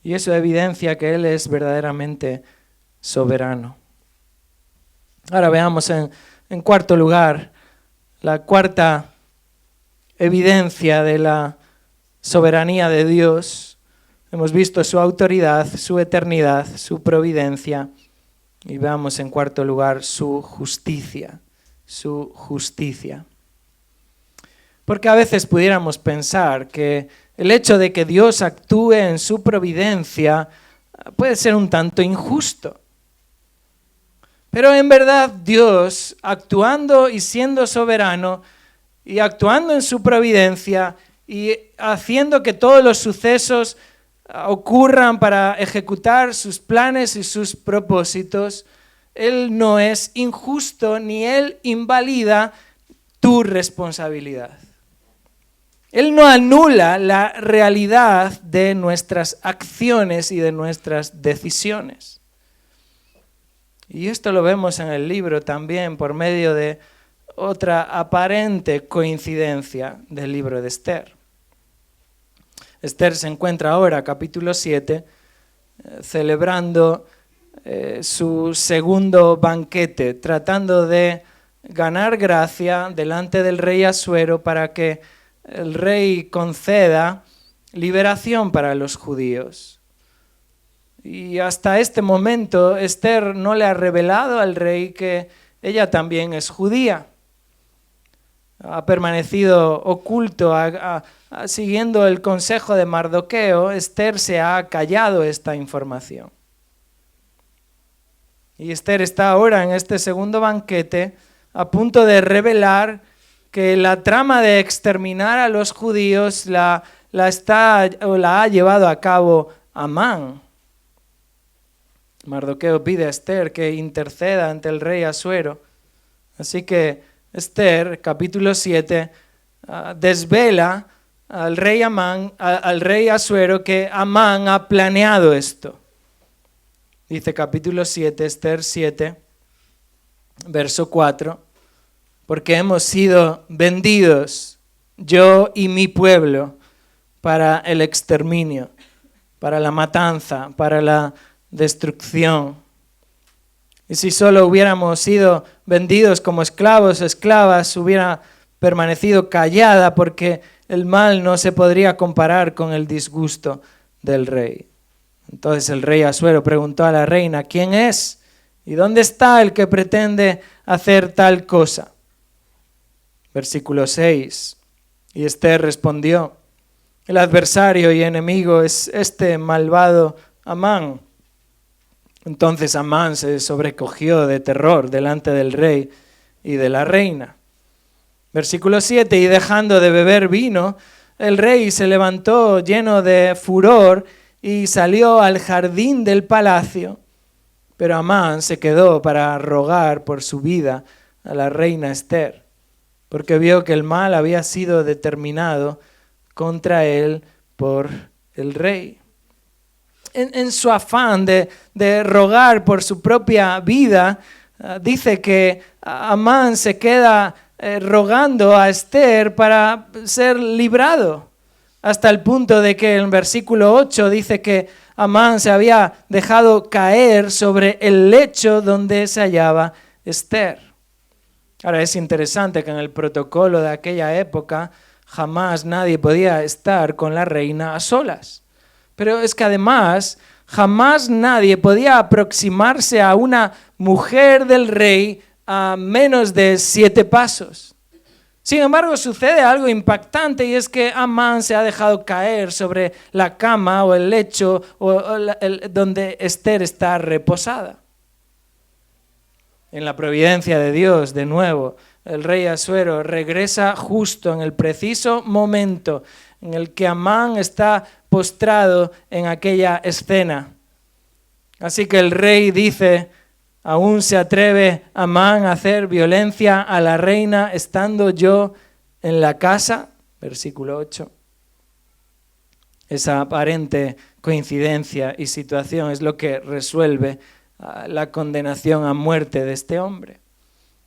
Y eso evidencia que Él es verdaderamente soberano. Ahora veamos en cuarto lugar, la cuarta evidencia de la soberanía de Dios. Hemos visto su autoridad, su eternidad, su providencia. Y veamos en cuarto lugar su justicia, su justicia. Porque a veces pudiéramos pensar que el hecho de que Dios actúe en su providencia puede ser un tanto injusto. Pero en verdad Dios, actuando y siendo soberano y actuando en su providencia y haciendo que todos los sucesos ocurran para ejecutar sus planes y sus propósitos, Él no es injusto ni Él invalida tu responsabilidad. Él no anula la realidad de nuestras acciones y de nuestras decisiones. Y esto lo vemos en el libro también por medio de otra aparente coincidencia del libro de Esther. Esther se encuentra ahora, capítulo 7, celebrando su segundo banquete, tratando de ganar gracia delante del rey Asuero para que el rey conceda liberación para los judíos. Y hasta este momento Esther no le ha revelado al rey que ella también es judía. Ha permanecido oculto, siguiendo el consejo de Mardoqueo. Esther se ha callado esta información. Y Esther está ahora en este segundo banquete a punto de revelar que la trama de exterminar a los judíos la ha llevado a cabo Amán. Mardoqueo pide a Esther que interceda ante el rey Asuero. Así que Esther, capítulo 7, desvela al rey Amán, al rey Asuero, que Amán ha planeado esto. Dice capítulo 7, Esther 7, verso 4, porque hemos sido vendidos, yo y mi pueblo, para el exterminio, para la matanza, para la destrucción. Y si solo hubiéramos sido vendidos como esclavos, esclavas, hubiera permanecido callada porque el mal no se podría comparar con el disgusto del rey. Entonces el rey Asuero preguntó a la reina, ¿quién es? ¿Y dónde está el que pretende hacer tal cosa? Versículo 6. Y Esther respondió, el adversario y enemigo es este malvado Amán. Entonces Amán se sobrecogió de terror delante del rey y de la reina. Versículo 7, y dejando de beber vino, el rey se levantó lleno de furor y salió al jardín del palacio. Pero Amán se quedó para rogar por su vida a la reina Esther, porque vio que el mal había sido determinado contra él por el rey. En su afán de rogar por su propia vida, dice que Amán se queda rogando a Esther para ser librado, hasta el punto de que en versículo 8 dice que Amán se había dejado caer sobre el lecho donde se hallaba Esther. Ahora es interesante que en el protocolo de aquella época jamás nadie podía estar con la reina a solas. Pero es que además jamás nadie podía aproximarse a una mujer del rey a menos de 7 pasos. Sin embargo, sucede algo impactante, y es que Amán se ha dejado caer sobre la cama o el lecho donde Esther está reposada. En la providencia de Dios, de nuevo, el rey Asuero regresa justo en el preciso momento en el que Amán está postrado en aquella escena. Así que el rey dice: ¿aún se atreve Amán a hacer violencia a la reina estando yo en la casa? Versículo 8. Esa aparente coincidencia y situación es lo que resuelve la condenación a muerte de este hombre.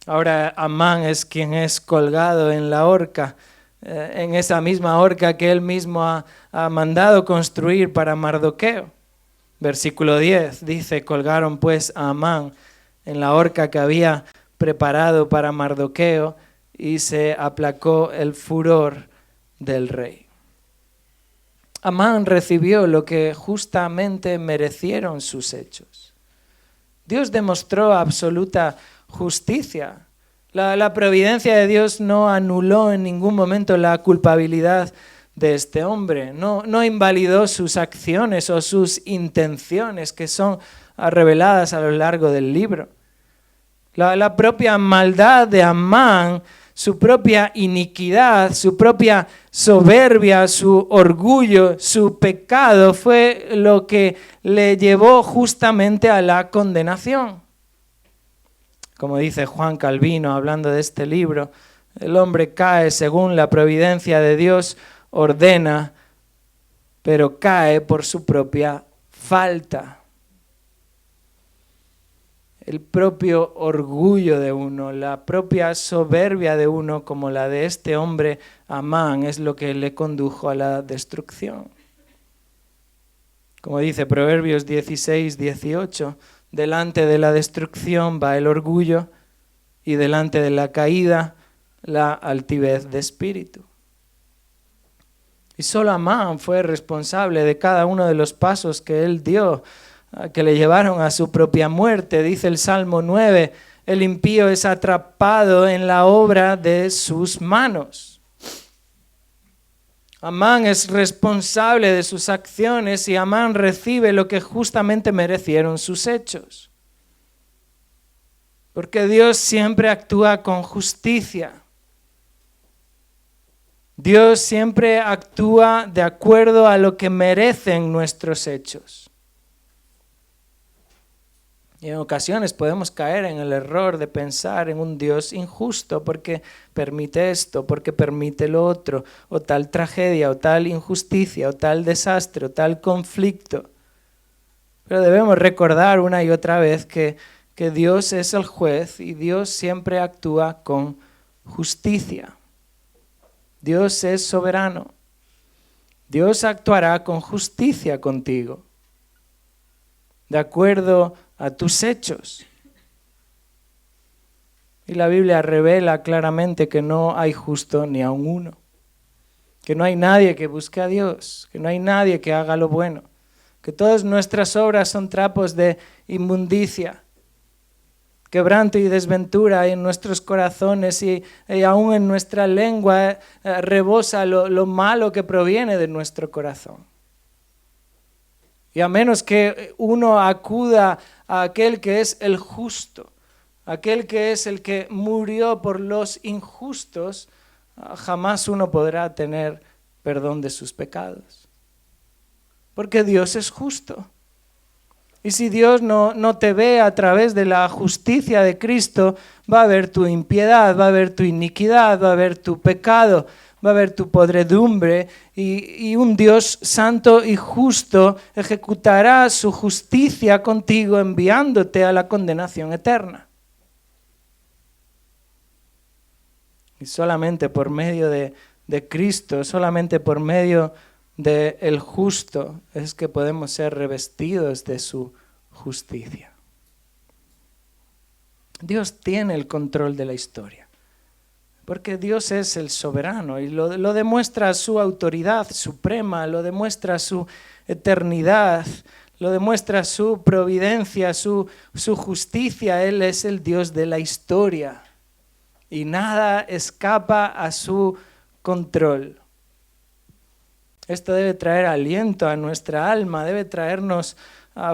Ahora Amán es quien es colgado en la horca, en esa misma horca que él mismo ha mandado construir para Mardoqueo. Versículo 10 dice: colgaron pues a Amán en la horca que había preparado para Mardoqueo, y se aplacó el furor del rey. Amán recibió lo que justamente merecieron sus hechos. Dios demostró absoluta justicia. La providencia de Dios no anuló en ningún momento la culpabilidad de este hombre, no invalidó sus acciones o sus intenciones, que son reveladas a lo largo del libro. La propia maldad de Amán, su propia iniquidad, su propia soberbia, su orgullo, su pecado fue lo que le llevó justamente a la condenación. Como dice Juan Calvino hablando de este libro, el hombre cae según la providencia de Dios ordena, pero cae por su propia falta. El propio orgullo de uno, la propia soberbia de uno, como la de este hombre Amán, es lo que le condujo a la destrucción. Como dice Proverbios 16:18, delante de la destrucción va el orgullo, y delante de la caída la altivez de espíritu. Y solo Amán fue responsable de cada uno de los pasos que él dio, que le llevaron a su propia muerte. Dice el Salmo 9, el impío es atrapado en la obra de sus manos. Amán es responsable de sus acciones, y Amán recibe lo que justamente merecieron sus hechos. Porque Dios siempre actúa con justicia. Dios siempre actúa de acuerdo a lo que merecen nuestros hechos. Y en ocasiones podemos caer en el error de pensar en un Dios injusto porque permite esto, porque permite lo otro, o tal tragedia, o tal injusticia, o tal desastre, o tal conflicto. Pero debemos recordar una y otra vez que Dios es el juez, y Dios siempre actúa con justicia. Dios es soberano. Dios actuará con justicia contigo, de acuerdo a tus hechos. Y la Biblia revela claramente que no hay justo ni aun uno, que no hay nadie que busque a Dios, que no hay nadie que haga lo bueno, que todas nuestras obras son trapos de inmundicia. Quebranto y desventura en nuestros corazones, y aún en nuestra lengua rebosa lo malo que proviene de nuestro corazón. Y a menos que uno acuda a aquel que es el justo, aquel que es el que murió por los injustos, jamás uno podrá tener perdón de sus pecados. Porque Dios es justo. Y si Dios no te ve a través de la justicia de Cristo, va a ver tu impiedad, va a ver tu iniquidad, va a ver tu pecado, va a ver tu podredumbre, y un Dios santo y justo ejecutará su justicia contigo, enviándote a la condenación eterna. Y solamente por medio de Cristo, solamente por medio del justo es que podemos ser revestidos de su justicia. Dios tiene el control de la historia. porque Dios es el soberano y lo demuestra su autoridad suprema, lo demuestra su eternidad, lo demuestra su providencia, su justicia. Él es el Dios de la historia y nada escapa a su control. Esto debe traer aliento a nuestra alma, debe traernos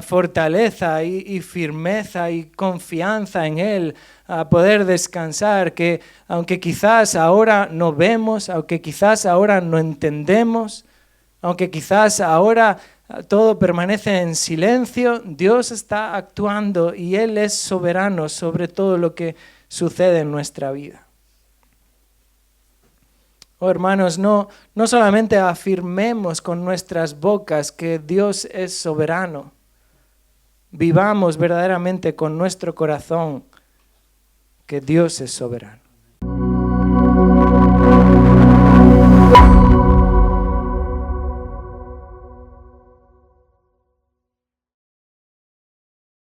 fortaleza y firmeza y confianza en Él, a poder descansar, que aunque quizás ahora no vemos, aunque quizás ahora no entendemos, aunque quizás ahora todo permanece en silencio, Dios está actuando y Él es soberano sobre todo lo que sucede en nuestra vida. Oh, hermanos, no solamente afirmemos con nuestras bocas que Dios es soberano, vivamos verdaderamente con nuestro corazón que Dios es soberano.